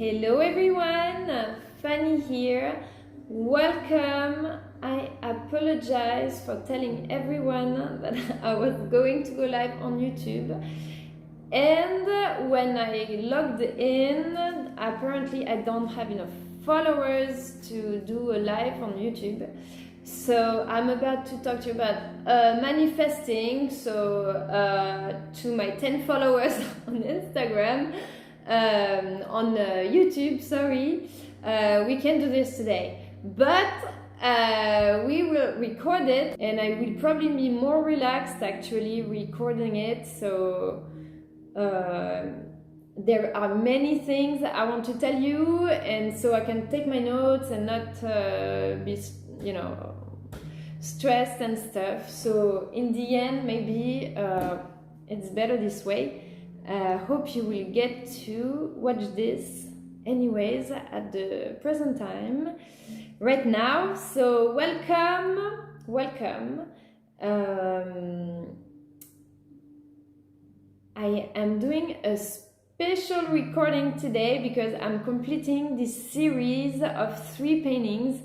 Hello everyone, Fanny here. Welcome. I apologize for telling everyone that I was going to go live on YouTube. And when I logged in, apparently I don't have enough followers to do a live on YouTube. So I'm about to talk to you about manifesting. So to my 10 followers on Instagram, on YouTube, sorry, we can do this today. But we will record it, and I will probably be more relaxed actually recording it. So there are many things I want to tell you, and so I can take my notes and not be, stressed and stuff. So in the end, maybe it's better this way. Hope you will get to watch this anyways at the present time right now. So welcome. I am doing a special recording today because I'm completing this series of 3 paintings,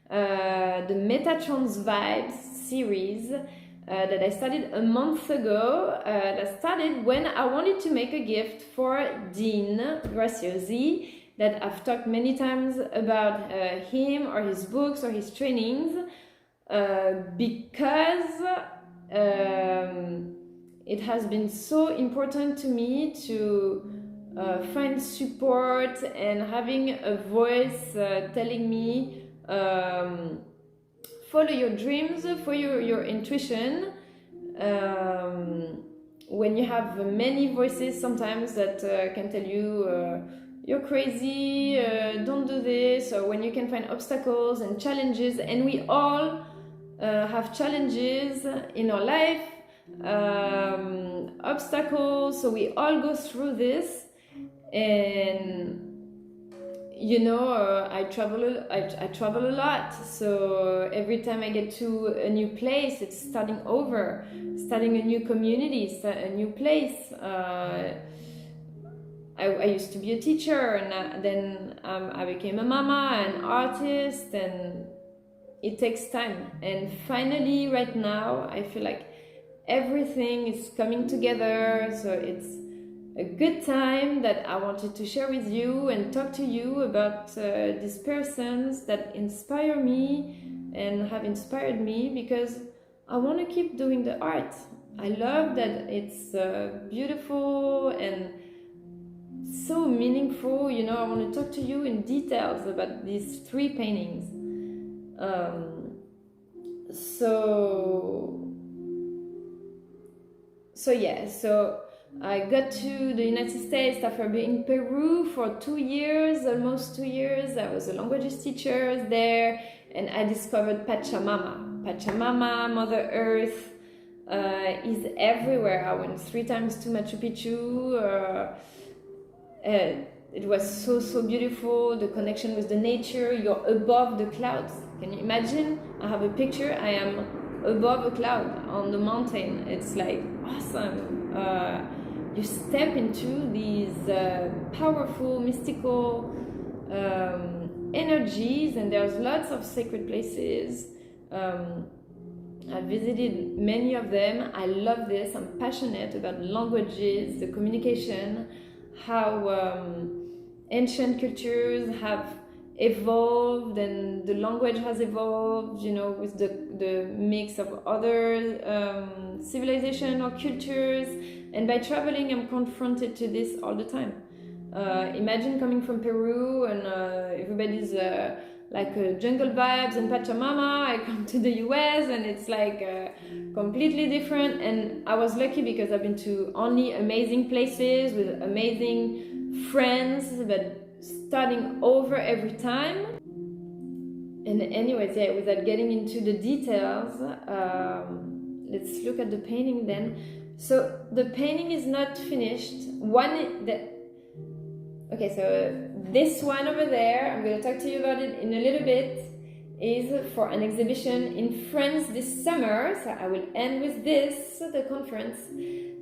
the Metatron's Vibes series, that I started a month ago. That started when I wanted to make a gift for Dean Graciosi, that I've talked many times about him or his books or his trainings, because it has been so important to me to find support and having a voice telling me follow your dreams, follow your intuition. When you have many voices sometimes that can tell you you're crazy, don't do this, or when you can find obstacles and challenges, and we all have challenges in our life, obstacles, so we all go through this. And I travel a lot, so every time I get to a new place, it's starting over, starting a new community, a new place. I used to be a teacher, and then I became a mama, an artist, and it takes time. And finally, right now, I feel like everything is coming together, so it's a good time that I wanted to share with you and talk to you about these persons that inspire me and have inspired me, because I want to keep doing the art. I love that it's beautiful and so meaningful. I want to talk to you in details about these 3 paintings. So I got to the United States after being in Peru for 2 years, almost 2 years. I was a languages teacher there, and I discovered Pachamama. Pachamama, Mother Earth, is everywhere. I went 3 times to Machu Picchu. It was so beautiful, the connection with the nature. You're above the clouds. Can you imagine? I have a picture. I am above a cloud on the mountain. It's like awesome. You step into these powerful, mystical energies, and there's lots of sacred places. I visited many of them. I love this. I'm passionate about languages, the communication, how ancient cultures have evolved, and the language has evolved, with the mix of other civilization or cultures. And by traveling, I'm confronted to this all the time. Imagine coming from Peru, and everybody's like jungle vibes and Pachamama. I come to the US, and it's like completely different. And I was lucky because I've been to only amazing places with amazing friends, but starting over every time. And anyways, without getting into the details, let's look at the painting then. So the painting is not finished. So this one over there, I'm going to talk to you about it in a little bit. is for an exhibition in France this summer. So I will end with this, the conference.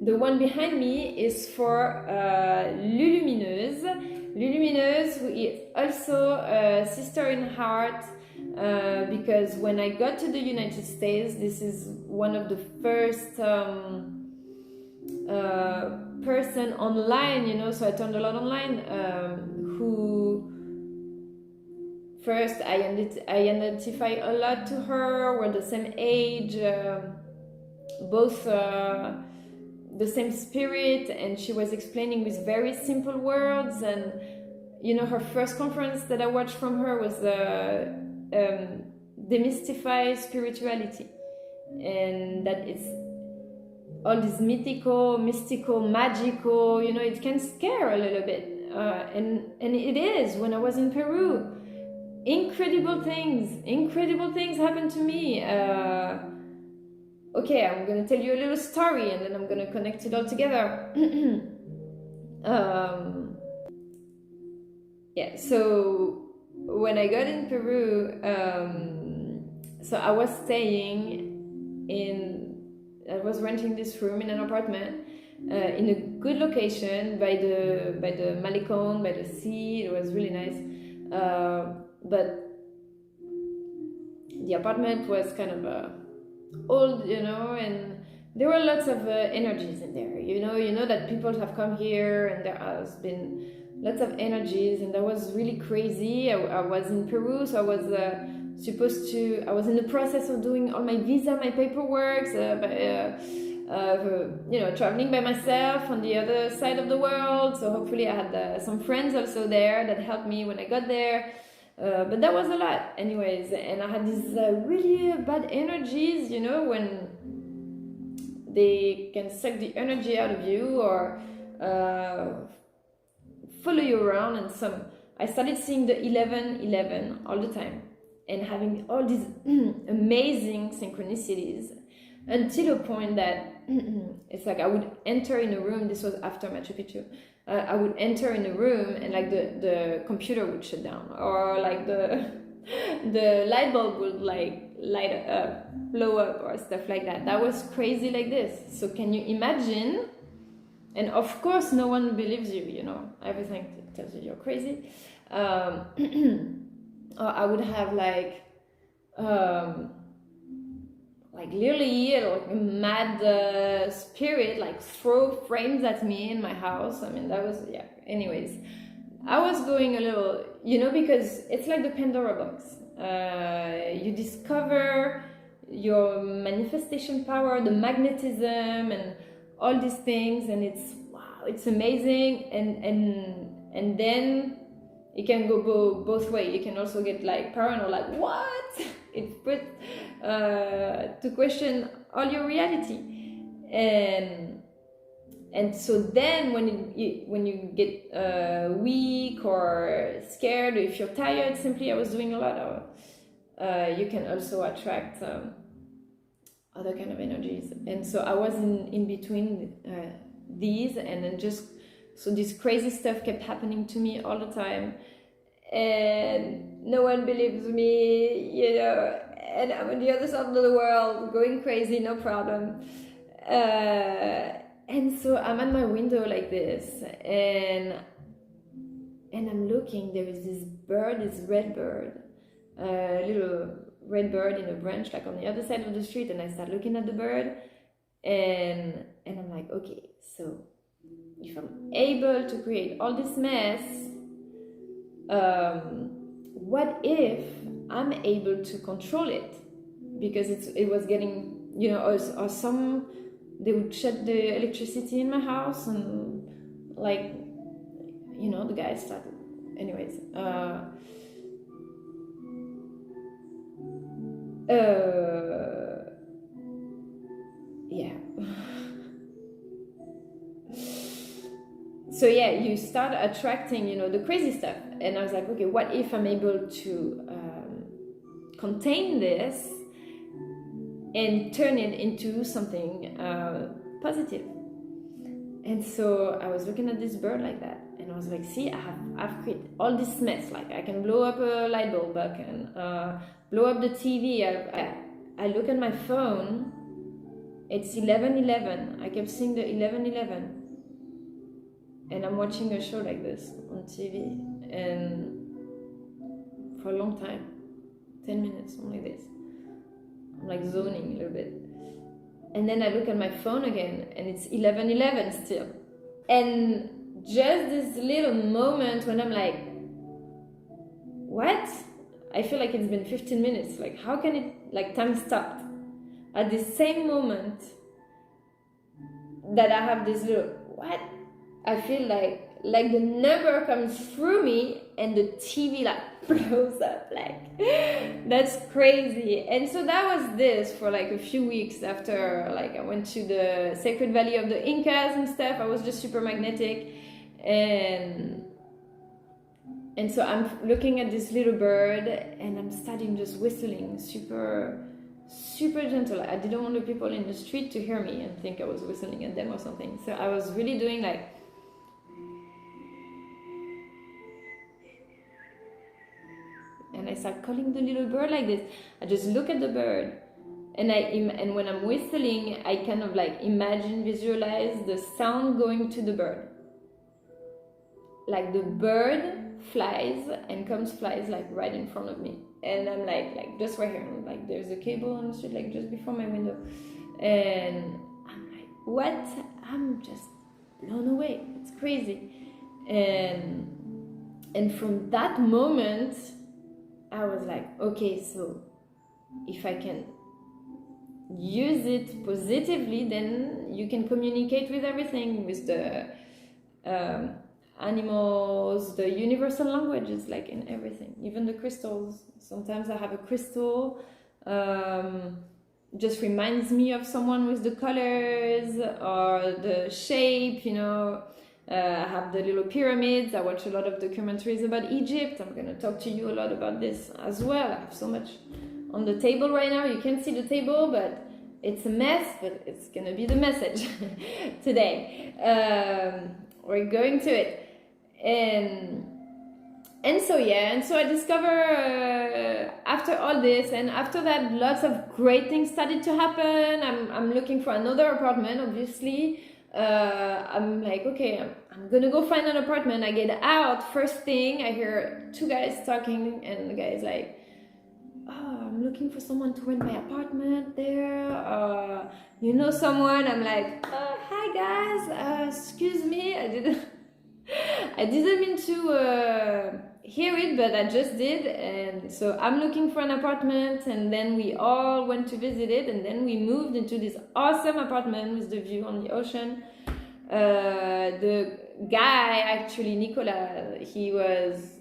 The one behind me is for Lulumineuse. Lulumineuse, who is also a sister in heart, because when I got to the United States, this is one of the first person online, you know, so I turned a lot online, who first I identify a lot to her. We're the same age, both the same spirit, and she was explaining with very simple words. And you know, her first conference that I watched from her was demystify spirituality, and that it's all this mystical, magical, you know, it can scare a little bit, and it is. When I was in Peru, incredible things happened to me. Okay, I'm gonna tell you a little story, and then I'm gonna connect it all together. Yeah, so when I got in Peru, so I was renting this room in an apartment in a good location by the Malecon, by the sea. It was really nice, but the apartment was kind of old, you know, and there were lots of energies in there. You know that people have come here, and there has been lots of energies, and that was really crazy. I was in Peru, so I was I was in the process of doing all my visa, my paperwork, you know, traveling by myself on the other side of the world. So hopefully I had some friends also there that helped me when I got there. But that was a lot anyways, and I had these really bad energies, you know, when they can suck the energy out of you, or follow you around. And I started seeing the 11 all the time, and having all these amazing synchronicities, until a point that it's like I would enter in a room. This was after Machu Picchu. I would enter in a room, and like the computer would shut down, or like the light bulb would like blow up, or stuff like that. That was crazy like this. So can you imagine? And of course no one believes you, you know, everything tells you you're crazy. Or I would have like literally like a mad spirit like throw frames at me in my house. I mean, that was, yeah, anyways, I was going a little, you know, because it's like the Pandora box. You discover your manifestation power, the magnetism, and all these things, and it's wow, it's amazing. And then it can go both ways. You can also get like paranoid, like what? It puts to question all your reality, and so then when you get weak or scared, or if you're tired, simply I was doing a lot of you can also attract other kind of energies. And so I was in between these, and then just so this crazy stuff kept happening to me all the time, and no one believes me, you know, and I'm on the other side of the world going crazy, no problem. And so I'm at my window like this, and I'm looking. There is this bird, this red bird, little red bird in a branch, like on the other side of the street. And I start looking at the bird, and I'm like, okay, so if I'm able to create all this mess, what if I'm able to control it? Because it was getting, you know, or some, they would shut the electricity in my house, and like, you know, the guy started, anyways, yeah. So yeah, you start attracting, you know, the crazy stuff. And I was like, okay, what if I'm able to contain this and turn it into something positive? And so I was looking at this bird like that, and I was like, see, I've created all this mess. Like I can blow up a light bulb, I can blow up the TV. I look at my phone, it's 11:11. I kept seeing the 11:11. And I'm watching a show like this on TV, and for a long time, 10 minutes, only this. I'm like zoning a little bit. And then I look at my phone again, and it's 11:11 still. And just this little moment when I'm like, what? I feel like it's been 15 minutes. Like, how can it, like, time stopped? At the same moment that I have this little, what? I feel like the number comes through me and the TV like blows up, like that's crazy. And so that was this for like a few weeks after like I went to the Sacred Valley of the Incas and stuff. I was just super magnetic, and so I'm looking at this little bird and I'm starting just whistling super gentle. I didn't want the people in the street to hear me and think I was whistling at them or something. So I was really doing like, and I start calling the little bird like this. I just look at the bird, and and when I'm whistling, I kind of like visualize the sound going to the bird. Like the bird flies like right in front of me, and I'm like just right here. Like there's a cable on the street, like just before my window, and I'm like, what? I'm just blown away. It's crazy, and from that moment, I was like, okay, so if I can use it positively, then you can communicate with everything, with the animals, the universal languages, like in everything, even the crystals. Sometimes I have a crystal, just reminds me of someone with the colors or the shape, you know. I have the little pyramids. I watch a lot of documentaries about Egypt. I'm going to talk to you a lot about this as well. I have so much on the table right now. You can't see the table, but it's a mess, but it's going to be the message today. We're going to it. And so I discover after all this, and after that, lots of great things started to happen. I'm looking for another apartment, obviously. I'm like, okay, I'm gonna go find an apartment. I get out, first thing, I hear two guys talking, and the guy's like, oh, I'm looking for someone to rent my apartment there. You know someone? I'm like, hi guys, excuse me, I didn't mean to hear it, but I just did. And so I'm looking for an apartment, and then we all went to visit it, and then we moved into this awesome apartment with the view on the ocean. The guy, actually, Nicolas, he was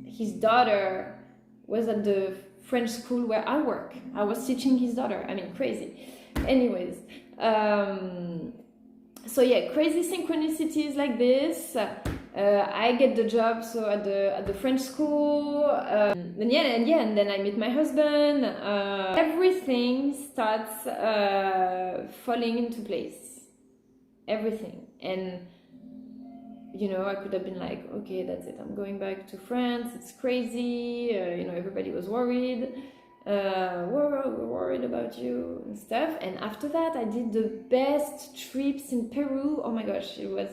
his daughter was at the French school where I work. I was teaching his daughter. I mean, crazy. Anyways, so yeah, crazy synchronicities like this. I get the job at the French school, and then I meet my husband. Everything starts falling into place. Everything. And you know, I could have been like, okay, that's it, I'm going back to France, it's crazy, you know, everybody was worried, we're worried about you and stuff. And after that, I did the best trips in Peru. Oh my gosh, it was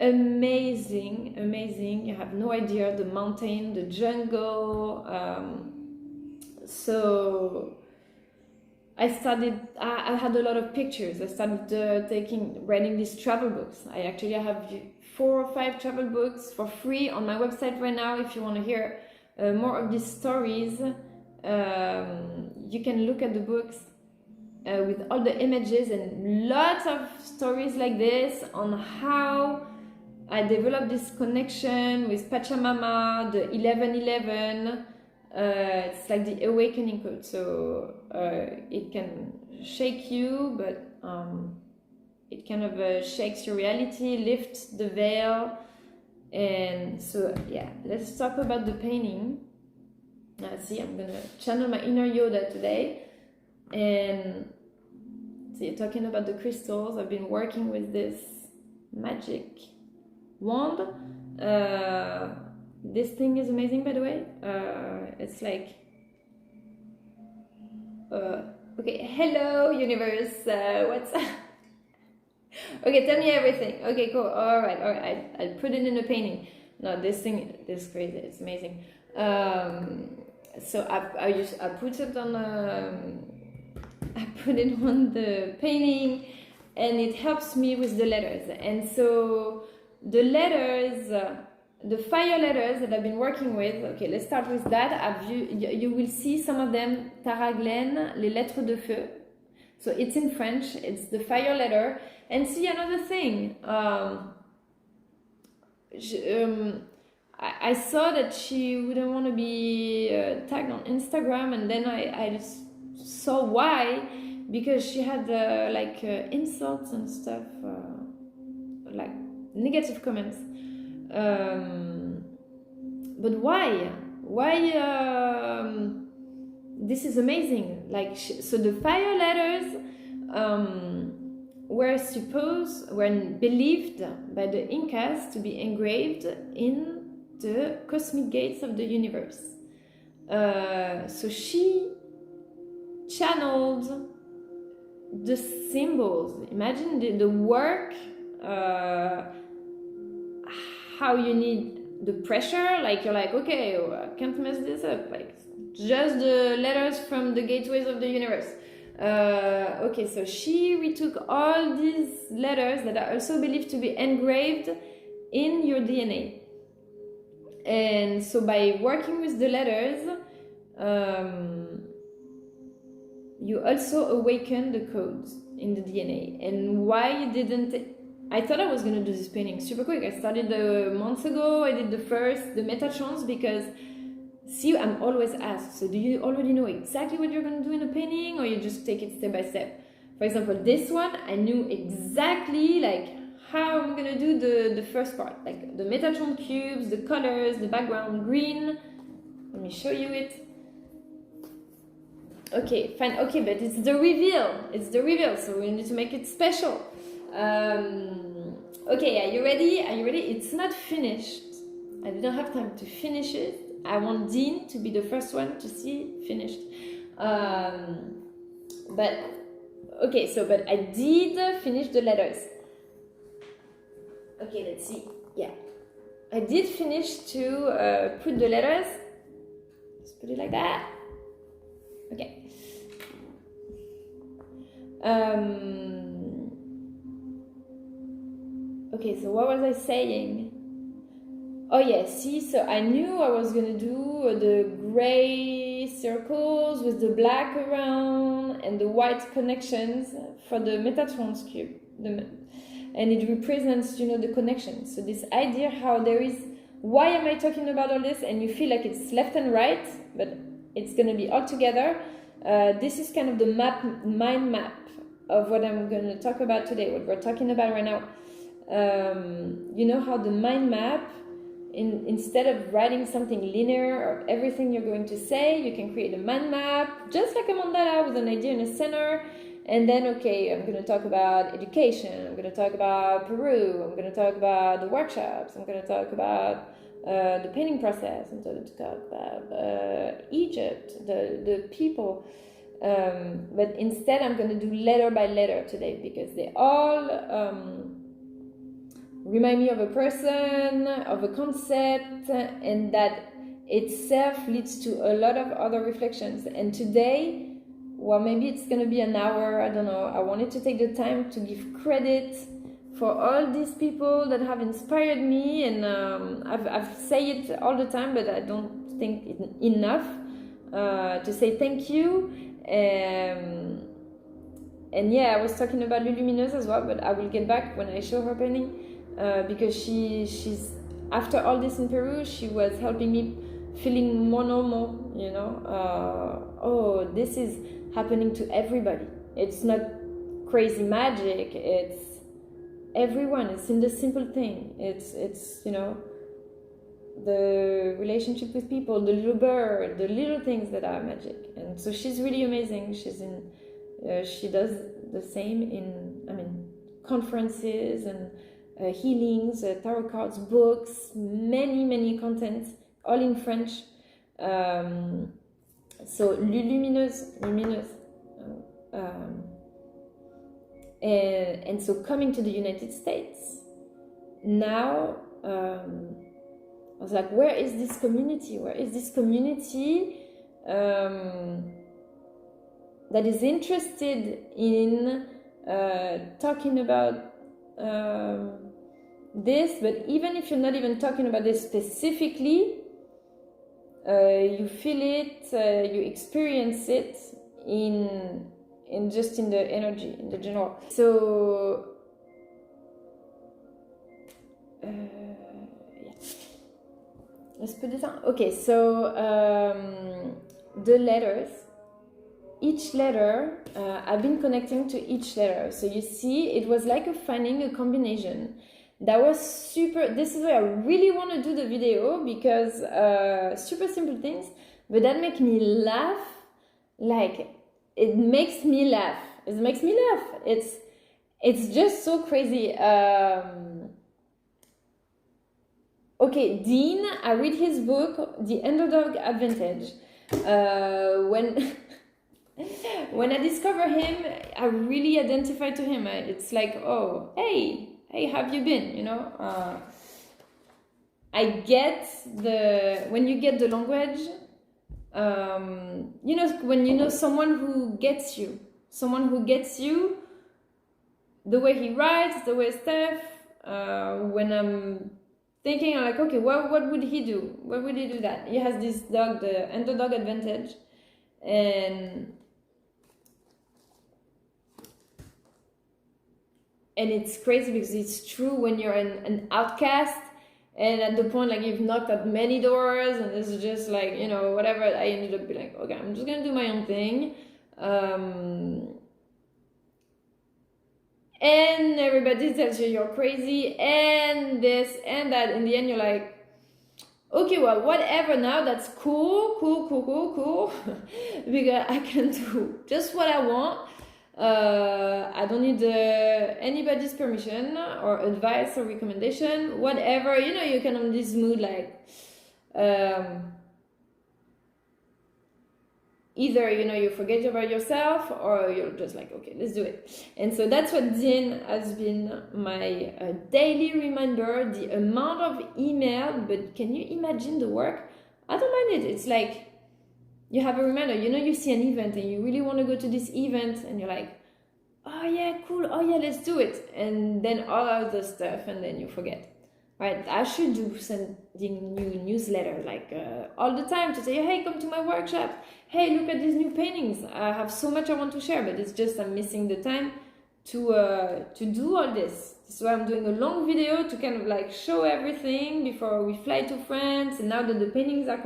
amazing. You have no idea, the mountain, the jungle. So I had a lot of pictures. I started writing these travel books. I have 4 or 5 travel books for free on my website right now. If you want to hear more of these stories, you can look at the books with all the images and lots of stories like this on how I developed this connection with Pachamama, the 11:11. It's like the awakening code, so it can shake you, but it kind of shakes your reality, lifts the veil. And so yeah, let's talk about the painting. See, I'm gonna channel my inner Yoda today, and see, talking about the crystals. I've been working with this magic wand. This thing is amazing, by the way. It's like okay, hello universe, what's okay, tell me everything. Okay, cool. All right, I'll put it in a painting. No, this thing is crazy. It's amazing. So I put it on I put it on the painting, and it helps me with the letters. And so the letters, the fire letters that I've been working with. Okay, let's start with that. You will see some of them. Tara Glenn, les lettres de feu. So it's in French. It's the fire letter. And see, another thing. I saw that she wouldn't want to be tagged on Instagram, and then I just saw why, because she had insults and stuff, like negative comments. But why? This is amazing. Like, so the fire letters were believed by the Incas to be engraved in the cosmic gates of the universe. So she channeled the symbols. Imagine the work, how you need the pressure, like you're like, okay, I can't mess this up, like just the letters from the gateways of the universe. Okay, so she retook all these letters that are also believed to be engraved in your DNA. And so by working with the letters, you also awaken the codes in the DNA. And why didn't I thought I was going to do this painting super quick. I started months ago. I did the Metatrons, because see, I'm always asked, so do you already know exactly what you're going to do in a painting, or you just take it step by step? For example, this one, I knew exactly like how I'm going to do the first part, like the Metatron cubes, the colors, the background green. Let me show you it. Okay, fine. Okay, but it's the reveal. It's the reveal, so we need to make it special. Okay, are you ready? Are you ready? It's not finished. I didn't have time to finish it. I want Dean to be the first one to see finished. But okay, but I did finish the letters. Okay, let's see. Yeah, I did finish to put the letters. Let's put it like that. Okay. Okay, so what was I saying? Oh yeah, see, so I knew I was gonna do the gray circles with the black around and the white connections for the Metatron's cube. And it represents, the connection. So this idea how there is, why am I talking about all this? And you feel like it's left and right, but it's gonna be all together. This is kind of the mind map of what I'm gonna talk about today, what we're talking about right now. You know how the mind map, instead of writing something linear of everything you're going to say, you can create a mind map, just like a mandala with an idea in the center. And then, okay, I'm going to talk about education, I'm going to talk about Peru, I'm going to talk about the workshops, I'm going to talk about the painting process, I'm going to talk about Egypt, the people. But instead, I'm going to do letter by letter today, because they all remind me of a person, of a concept, and that itself leads to a lot of other reflections. And today, well, maybe it's going to be an hour, I don't know. I wanted to take the time to give credit for all these people that have inspired me, and I've said it all the time, but I don't think enough to say thank you. And yeah, I was talking about Lulumineuse as well, but I will get back when I show her painting. Because she's after all this in Peru, she was helping me feeling more normal, oh, this is happening to everybody. It's not crazy magic, it's everyone. It's in the simple thing. It's the relationship with people, the little bird, the little things that are magic. And so she's really amazing. She does the same in conferences and healings, tarot cards, books, many contents, all in French. So lumineuse. And so coming to the United States, now I was like, where is this community? Where is this community that is interested in talking about this, but even if you're not even talking about this specifically, you feel it, you experience it in just in the energy, in the general. So yeah. Let's put this on. Okay, so the letters, each letter, I've been connecting to each letter. So you see, it was like finding a combination that was super. This is why I really want to do the video, because super simple things, but that make me laugh. Like, it makes me laugh. It makes me laugh. It's just so crazy. Okay, Dean, I read his book, The Underdog Advantage. When I discover him, I really identify to him. It's like, oh, hey, have you been? You know, I get when you get the language. You know, when you know someone who gets you, the way he writes, the way stuff. When I'm thinking, I'm like, okay, what would he do? What would he do that? He has this dog, the underdog advantage, and it's crazy because it's true when you're an outcast. And at the point, like, you've knocked at many doors, and this is just like, you know, whatever. I ended up being like, okay, I'm just gonna do my own thing. And everybody tells you you're crazy, and this and that. In the end, you're like, okay, well, whatever now, that's cool. Because I can do just what I want. I don't need anybody's permission or advice or recommendation, whatever. You know, you can on this mood, like, either, you know, you forget about yourself, or you're just like, okay, let's do it. And so that's what Dean has been my daily reminder. The amount of email, but can you imagine the work? I don't mind it. It's like, you have a reminder, you know, you see an event and you really want to go to this event, and you're like, oh yeah, cool, oh yeah, let's do it. And then all of the stuff, and then you forget. Right, I should do sending new newsletter, like all the time, to say, hey, come to my workshop. Hey, look at these new paintings. I have so much I want to share, but it's just I'm missing the time to do all this. So I'm doing a long video to kind of like show everything before we fly to France. And now that the paintings are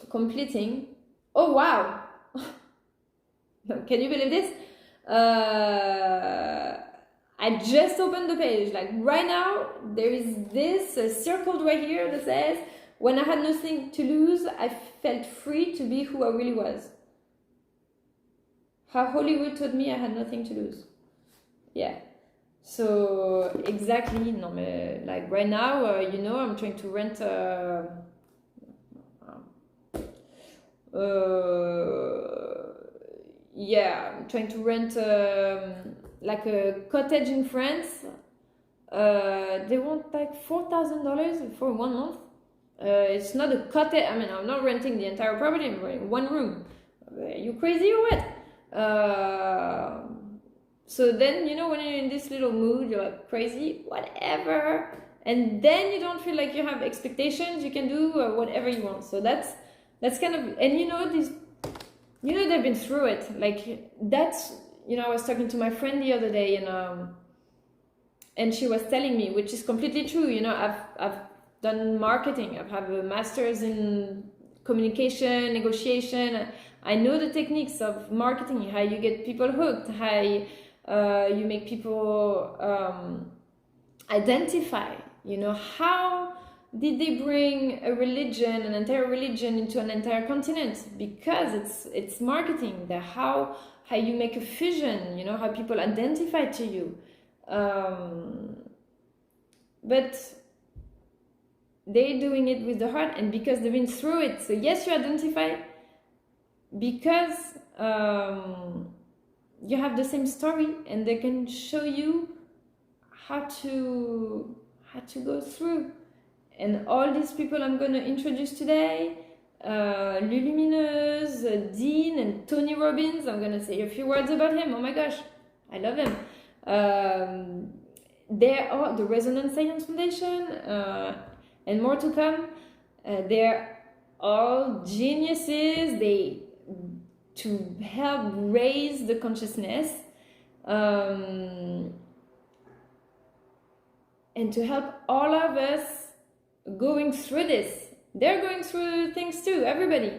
completing. Oh wow! Can you believe this? I just opened the page. Like right now, there is this circled right here that says, when I had nothing to lose, I felt free to be who I really was. How Hollywood told me I had nothing to lose. Yeah. So exactly, no, like right now, you know, I'm trying to rent yeah, I'm trying to rent like a cottage in France. They want like $4,000 for 1 month. It's not a cottage. I mean, I'm not renting the entire property. I'm renting one room. Are you crazy or what? So then, you know, when you're in this little mood, you're like, crazy, whatever. And then you don't feel like you have expectations. You can do whatever you want. So that's kind of, and you know, they've been through it. Like that's, you know, I was talking to my friend the other day, and she was telling me, which is completely true. You know, I've done marketing. I've had a master's in communication, negotiation. I know the techniques of marketing, how you get people hooked, how you make people identify. You know, how did they bring a religion, an entire religion, into an entire continent? Because it's marketing. How you make a fusion. You know, how people identify to you. But they're doing it with the heart, and because they've been through it. So yes, you identify because you have the same story, and they can show you how to go through. And all these people I'm going to introduce today, Lulumineuse, Dean, and Tony Robbins, I'm going to say a few words about him. Oh my gosh, I love him. There are the Resonance Science Foundation, and more to come. They're all geniuses. They to help raise the consciousness, and to help all of us going through this. They're going through things too, everybody.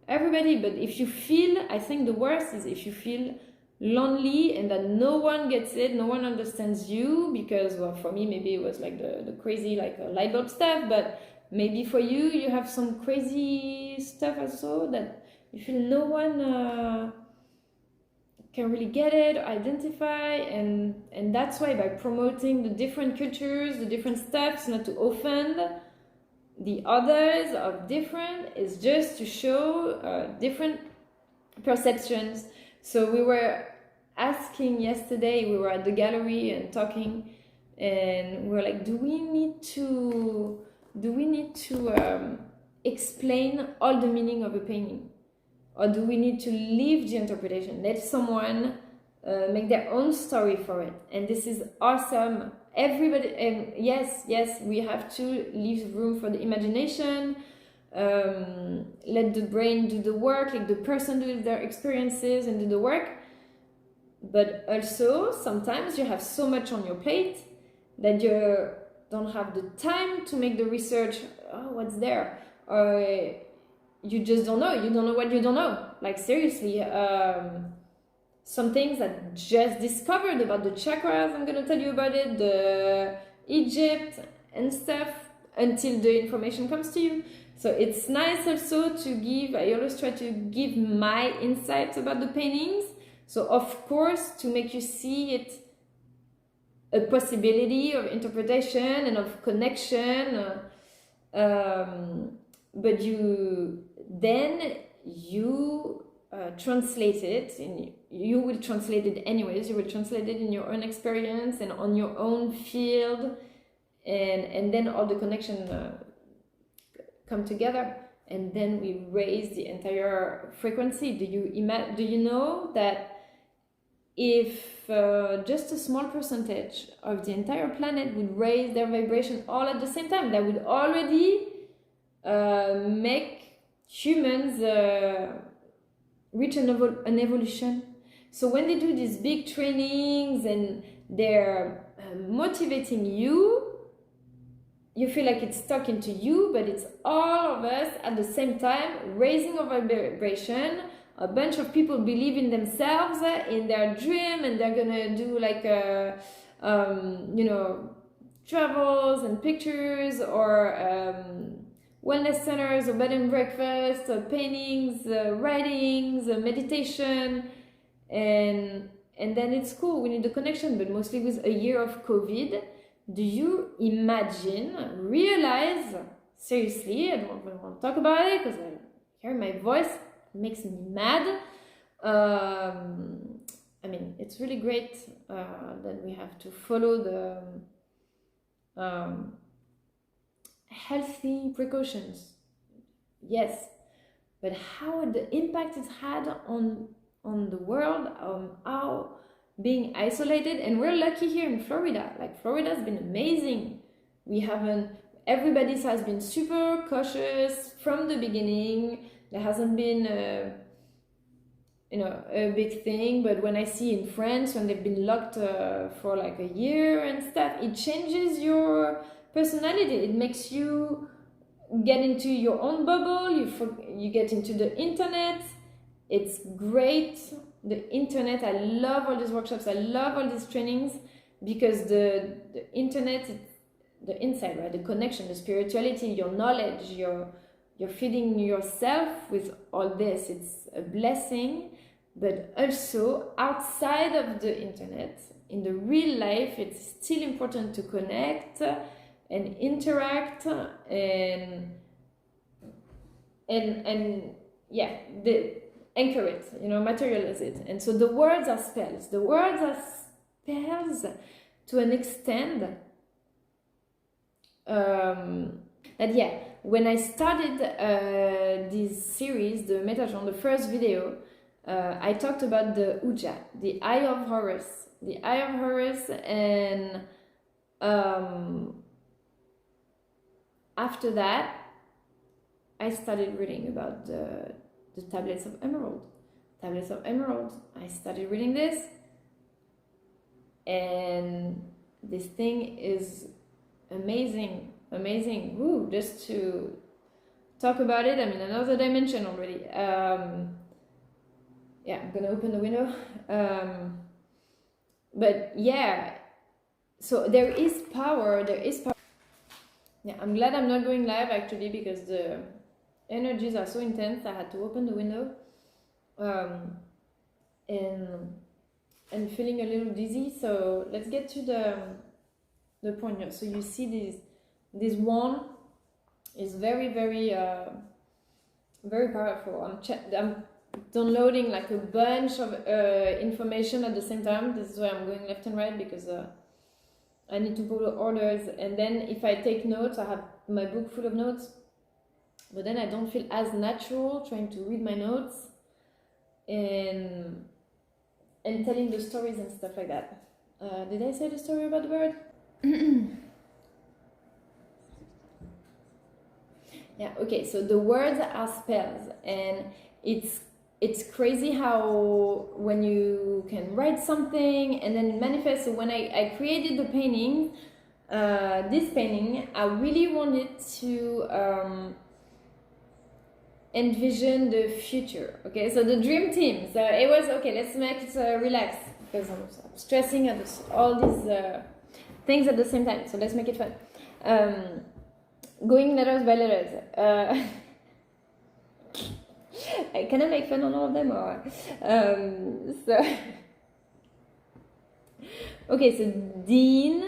But if you feel, I think the worst is if you feel lonely and that no one gets it, no one understands you, because, well, for me maybe it was like the crazy like light bulb stuff, but maybe for you, you have some crazy stuff also that you feel no one can really get it, identify, and that's why by promoting the different cultures, the different stuffs, not to offend the others of different, is just to show different perceptions. So we were asking yesterday, we were at the gallery and talking, and we were like, do we need to explain all the meaning of a painting, or do we need to leave the interpretation, let someone make their own story for it? And this is awesome. Everybody, and yes, we have to leave room for the imagination, let the brain do the work, let the person do their experiences and do the work. But also sometimes you have so much on your plate that you don't have the time to make the research. Oh, what's there? Or you just don't know. You don't know what you don't know. Like seriously, some things that just discovered about the chakras, I'm gonna tell you about it, the Egypt and stuff, until the information comes to you. So it's nice also to give, I always try to give my insights about the paintings. So of course, to make you see it, a possibility of interpretation and of connection, but you translate it, and you will translate it anyways. You will translate it in your own experience and on your own field, and then all the connection come together, and then we raise the entire frequency. Do you know that if just a small percentage of the entire planet would raise their vibration all at the same time, that would already make humans reach an evolution. So when they do these big trainings and they're motivating you, you feel like it's stuck into you, but it's all of us at the same time raising our vibration. A bunch of people believe in themselves, in their dream, and they're gonna do like travels and pictures, or wellness centers, or bed and breakfast, or paintings, writings, meditation, and then it's cool. We need the connection, but mostly with a year of COVID. Do you realize, seriously, I don't want to talk about it because I hear my voice, it makes me mad. I mean, it's really great that we have to follow the healthy precautions. Yes, but how the impact it's had on the world, how being isolated, and we're lucky here in Florida. Like Florida's been amazing. Everybody has been super cautious from the beginning. There hasn't been a big thing, but when I see in France, when they've been locked for like a year and stuff, it changes your personality. It makes you get into your own bubble. You get into the internet. It's great. The internet, I love all these workshops, I love all these trainings, because the internet, the inside, right? The connection, the spirituality, your knowledge, you're feeding yourself with all this. It's a blessing. But also outside of the internet, in the real life, it's still important to connect and interact and yeah, anchor it, you know, materialize it. And so the words are spells. The words are spells to an extent that, yeah, when I started this series, the Metatron, the first video, I talked about the Uja, the Eye of Horus. The Eye of Horus, and after that, I started reading about the Tablets of Emerald. Tablets of Emerald. I started reading this, and this thing is amazing, amazing. Woo, just to talk about it, I'm in another dimension already. Yeah, I'm gonna open the window. But yeah, so there is power, there is power. Yeah, I'm glad I'm not going live actually, because the energies are so intense. I had to open the window, and feeling a little dizzy. So let's get to the point here. So you see this wand is very, very very powerful. I'm downloading like a bunch of information at the same time. This is why I'm going left and right, because I need to follow orders, and then if I take notes, I have my book full of notes, but then I don't feel as natural trying to read my notes and telling the stories and stuff like that. Did I say the story about the bird? Yeah, okay, so the words are spells, and it's crazy how when you can write something and then manifest. So when I created the painting, this painting, I really wanted to envision the future. Okay, so the dream team. So it was okay. Let's make it relax, because I'm stressing at all these things at the same time. So let's make it fun. Going letters by letters. Can I make fun on all of them, or so? Okay, so Dean.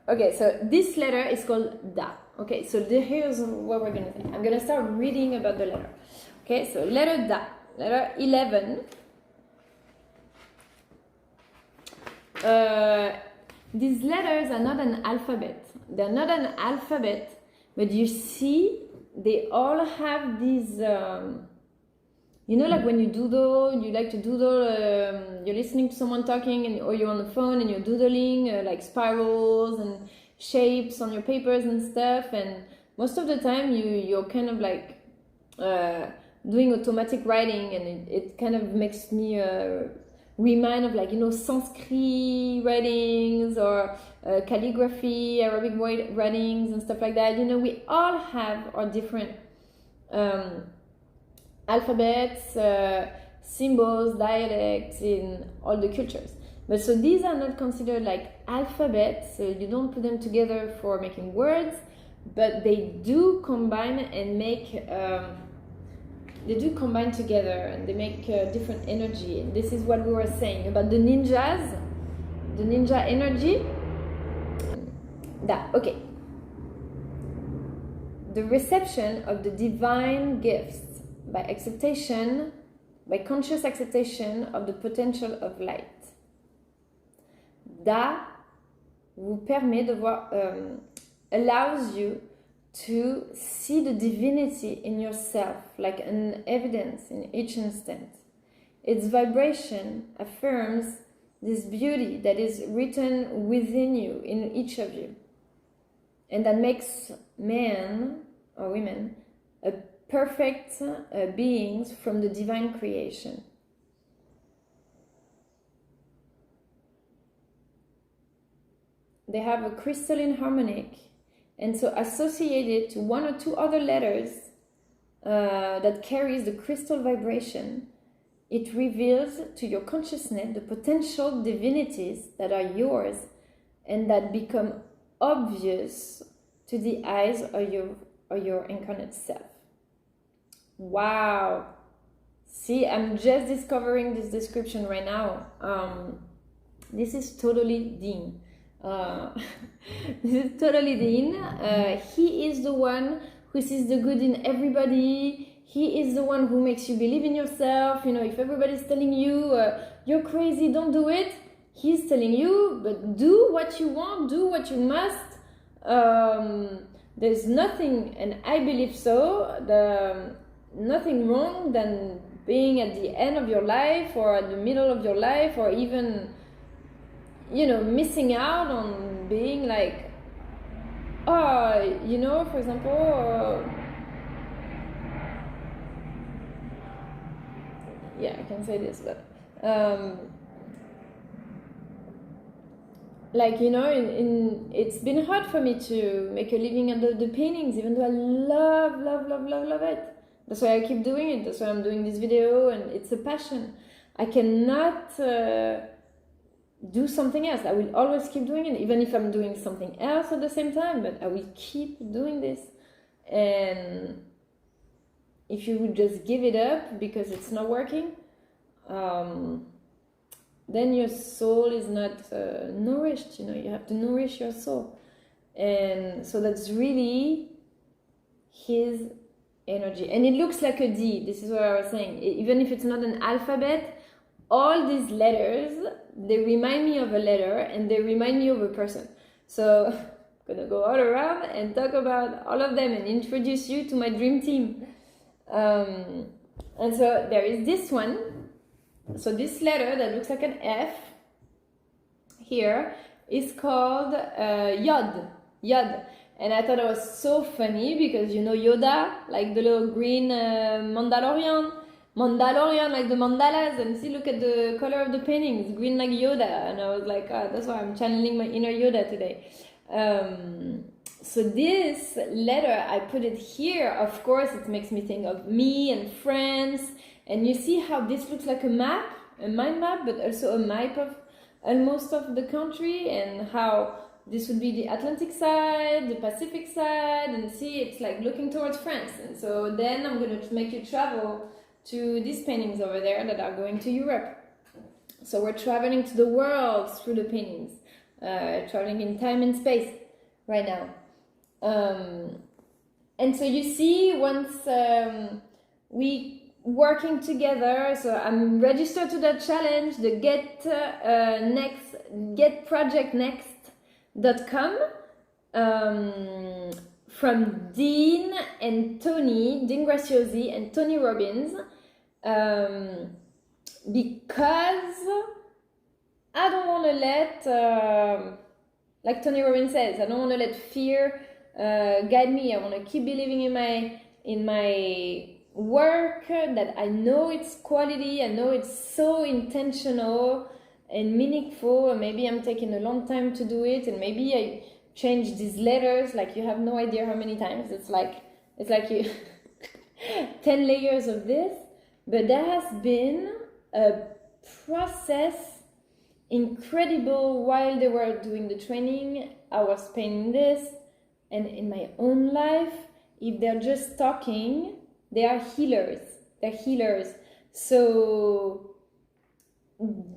Okay, so this letter is called Da. Okay, so here's what we're gonna say. I'm gonna start reading about the letter. Okay, so letter Da, letter 11. These letters are not an alphabet. They're not an alphabet, but you see, they all have these, you know, like when you doodle, you like to doodle, you're listening to someone talking, or you're on the phone and you're doodling like spirals and shapes on your papers and stuff, and most of the time you're kind of like doing automatic writing, and it kind of makes me remind of, like, you know, Sanskrit writings, or calligraphy, Arabic writings and stuff like that. You know, we all have our different alphabets, symbols, dialects in all the cultures. But so these are not considered like alphabets, so you don't put them together for making words, but they do combine and make they do combine together, and they make different energy. And this is what we were saying about the ninjas, the ninja energy. That, okay. The reception of the divine gifts by acceptation, by conscious acceptation of the potential of light. That vous permet de voir, allows you to see the divinity in yourself like an evidence in each instant. Its vibration affirms this beauty that is written within you, in each of you, and that makes men or women a perfect beings from the divine creation. They have a crystalline harmonic, and so associated to one or two other letters that carries the crystal vibration, it reveals to your consciousness the potential divinities that are yours and that become obvious to the eyes of your incarnate self. Wow! See, I'm just discovering this description right now. This is totally Dean. This is totally Dean. He is the one who sees the good in everybody. He is the one who makes you believe in yourself. You know, if everybody's telling you you're crazy, don't do it, he's telling you, but do what you want, do what you must. There's nothing, and I believe so, nothing wrong than being at the end of your life or at the middle of your life, or even, you know, missing out on being like, you know, for example, yeah, I can say this, but like, you know, it's been hard for me to make a living out of the paintings, even though I love it. That's why I keep doing it. That's why I'm doing this video, and it's a passion. I cannot do something else. I will always keep doing it, even if I'm doing something else at the same time, but I will keep doing this. And if you would just give it up because it's not working, then your soul is not nourished. You know, you have to nourish your soul. And so that's really his energy. And it looks like a D. This is what I was saying. Even if it's not an alphabet, all these letters, they remind me of a letter, and they remind me of a person. So I'm gonna go all around and talk about all of them and introduce you to my dream team. And so there is this one. So this letter that looks like an F here is called Yod. And I thought it was so funny because, you know, Yoda, like the little green Mandalorian, like the mandalas, and see, look at the color of the painting, it's green like Yoda. And I was like, that's why I'm channeling my inner Yoda today. So this letter, I put it here. Of course, it makes me think of me and friends. And you see how this looks like a map, a mind map, but also a map of almost of the country, and how this would be the Atlantic side, the Pacific side, and see, it's like looking towards France. And so then I'm going to make you travel to these paintings over there that are going to Europe. So we're traveling to the world through the paintings, traveling in time and space right now. And so you see, once we working together, so I'm registered to that challenge, the getprojectnext.com, from Dean Graziosi and Tony Robbins, because I don't want to let, like Tony Robbins says, I don't want to let fear guide me. I want to keep believing in my work, that I know it's quality, I know it's so intentional and meaningful, and maybe I'm taking a long time to do it, and maybe I change these letters, like you have no idea how many times. It's like you 10 layers of this, but that has been a process, incredible. While they were doing the training, I was painting this, and in my own life, if they're just talking, they are healers. They're healers. So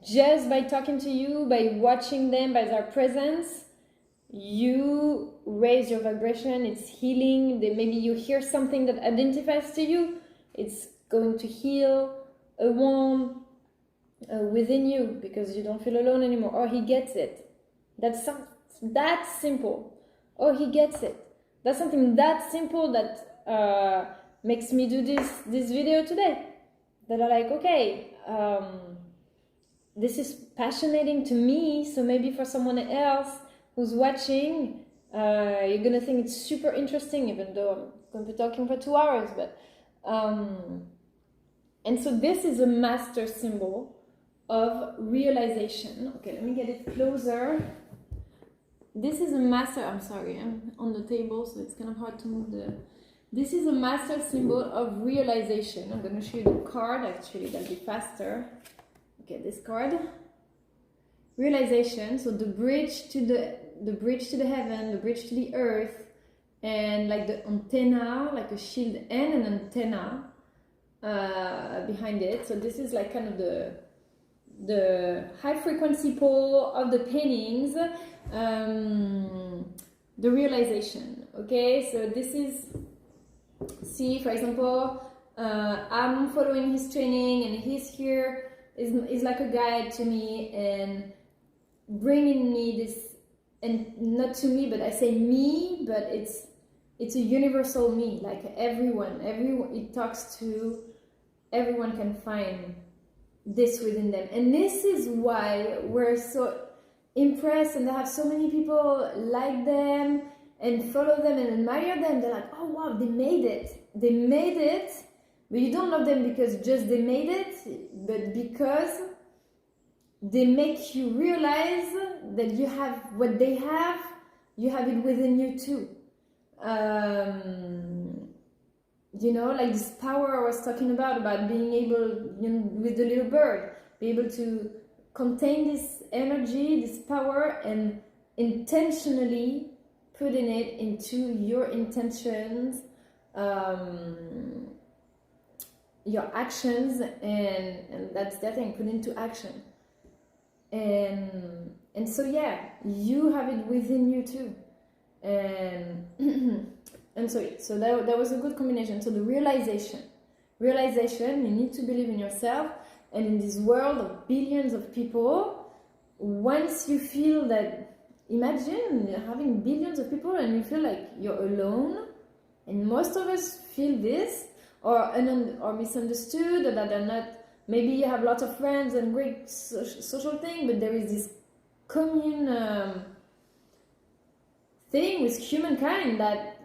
just by talking to you, by watching them, by their presence, you raise your vibration. It's healing. Maybe you hear something that identifies to you. It's going to heal a wound within you, because you don't feel alone anymore. Oh, he gets it. That's that simple. Oh, he gets it. That's something that simple that makes me do this video today. That are like, okay, this is passionating to me, so maybe for someone else who's watching, you're gonna think it's super interesting, even though I'm going to be talking for 2 hours. But and so this is a master symbol of realization. Okay, let me get it closer. This is a master, I'm sorry, I'm on the table, so it's kind of hard to move the... This is a master symbol of realization. I'm going to show you the card. Actually, that'll be faster. Okay, this card. Realization. So the bridge to the heaven, the bridge to the earth, and like the antenna, like a shield and an antenna. behind it. So this is like kind of the high frequency pole of the paintings, the realization. Okay, so this is, see, for example, I'm following his training, and he's here, is like a guide to me and bringing me this, and not to me, but I say me, but it's a universal me, like everyone, it talks to, everyone can find this within them. And this is why we're so impressed, and they have so many people like them and follow them and admire them. They're like, oh wow, they made it, but you don't love them because just they made it, but because they make you realize that you have what they have, you have it within you too. You know, like this power I was talking about being able, you know, with the little bird, be able to contain this energy, this power, and intentionally putting it into your intentions, your actions, and that's the thing, put into action. And so yeah, you have it within you too. And so that was a good combination. So the realization, you need to believe in yourself, and in this world of billions of people, once you feel that, imagine having billions of people and you feel like you're alone, and most of us feel this, or misunderstood, or that they're not, maybe you have lots of friends and great social thing, but there is this commune thing with humankind that,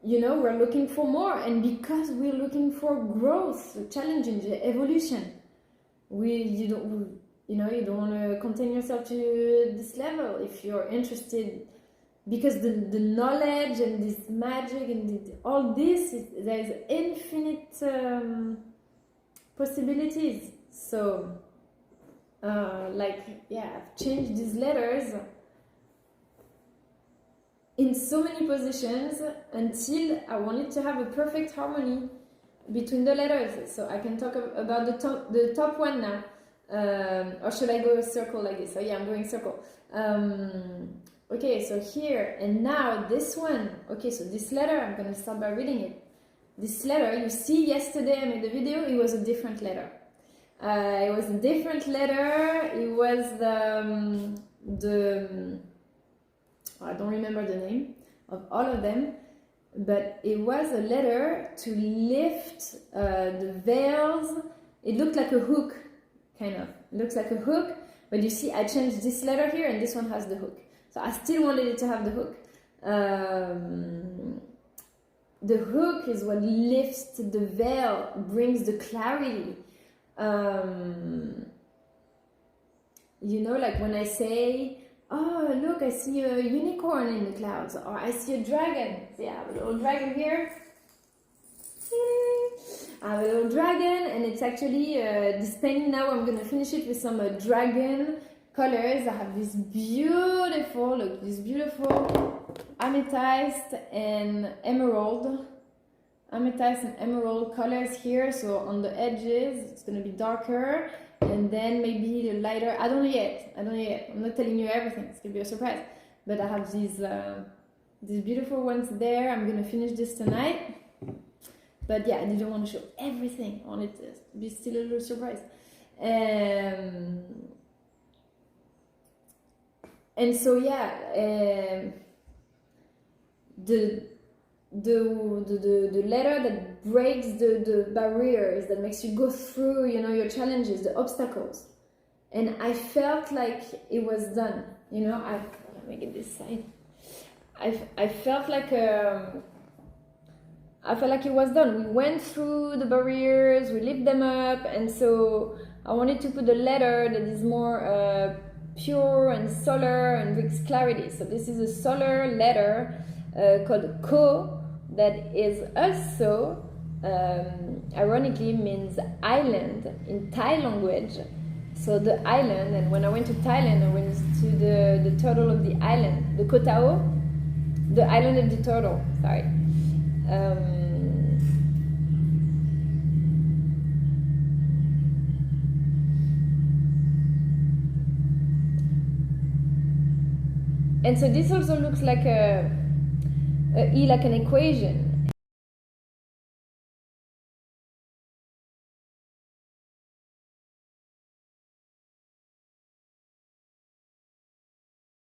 you know, we're looking for more, and because we're looking for growth, challenging, evolution, you don't want to contain yourself to this level if you're interested, because the knowledge and this magic and all this, there's infinite possibilities. So I've changed these letters in so many positions until I wanted to have a perfect harmony between the letters. So I can talk about the top one now. Or should I go a circle like this? So yeah, I'm going circle. Okay, so here, and now this one. Okay, so this letter, I'm going to start by reading it. This letter, you see, yesterday I made the video, it was a different letter. It was a different letter. It was the I don't remember the name of all of them, but it was a letter to lift the veils. It looked like a hook, kind of. It looks like a hook, but you see, I changed this letter here, and this one has the hook. So I still wanted it to have the hook. The hook is what lifts the veil, brings the clarity. You know, like when I say, oh, look, I see a unicorn in the clouds, or I see a dragon. See, I have a little dragon here. I have a little dragon, and it's actually this painting now. I'm going to finish it with some dragon colors. I have this beautiful, look, this beautiful amethyst and emerald colors here. So on the edges, it's going to be darker, and then maybe the lighter. I don't know yet. I'm not telling you everything. It's going to be a surprise. But I have these beautiful ones there. I'm going to finish this tonight. But yeah, I didn't want to show everything. I wanted to be still a little surprise. And so yeah, the letter that breaks the barriers, that makes you go through, you know, your challenges, the obstacles. And I felt like it was done. You know, let me get this side. I felt like it was done. We went through the barriers, we lifted them up, and so I wanted to put a letter that is more pure and solar and brings clarity. So this is a solar letter called Ko, that is also ironically means island in Thai language. So the island, and when I went to Thailand, I went to the turtle of the island, the Koh Tao, the island of the turtle, sorry. And so this also looks like like an equation.